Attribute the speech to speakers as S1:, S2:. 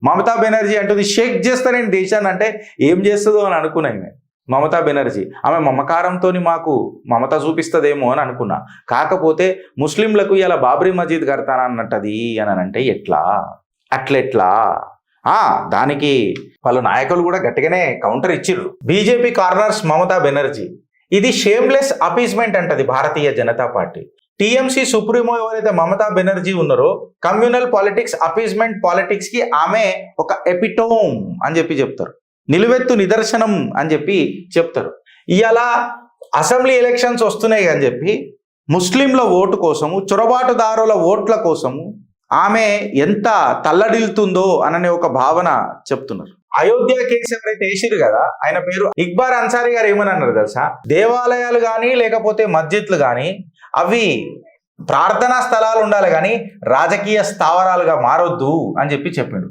S1: మమతా బెనర్జీ అంటుంది షేక్ చేస్తా నేను దేశాన్ని అంటే ఏం చేస్తుందో అని అనుకున్నాను నేను. మమతా బెనర్జీ ఆమె మమకారంతో మాకు మమత చూపిస్తుందేమో అని అనుకున్నా. కాకపోతే ముస్లింలకు ఇలా బాబ్రీ మస్జిద్ కడతానన్నట్టది అని అంటే ఎట్లా అట్లెట్లా? దానికి పలు నాయకులు కూడా గట్టిగానే కౌంటర్ ఇచ్చిర్రు. BJP corners Mamata Banerjee. ఇది షేమ్లెస్ అపీస్మెంట్ అంటది Bharatiya Janata party. TMC supremo ఎవరైతే మమతా బెనర్జీ ఉన్నారో కమ్యూనల్ పాలిటిక్స్ అపీస్మెంట్ పాలిటిక్స్ కి ఆమె ఒక ఎపిటోమ్ అని చెప్తారు, నిలువెత్తు నిదర్శనం అని చెప్తారు. ఇవాళ అసెంబ్లీ ఎలక్షన్స్ వస్తున్నాయి అని చెప్పి ముస్లింల ఓటు కోసము, చొరబాటుదారుల ఓట్ల కోసము ఆమె ఎంత తల్లడిల్తుందో అనే ఒక భావన చెప్తున్నారు. అయోధ్య కేసు ఎవరైతే వేసిరు కదా, ఆయన పేరు ఇక్బార్ అన్సారీ గారు ఏమని అన్నారు తెలుసా? దేవాలయాలు కానీ లేకపోతే మస్జిద్లు కానీ అవి ప్రార్థనా స్థలాలు ఉండాలి కానీ రాజకీయ స్థావరాలుగా మారొద్దు అని చెప్పిండు.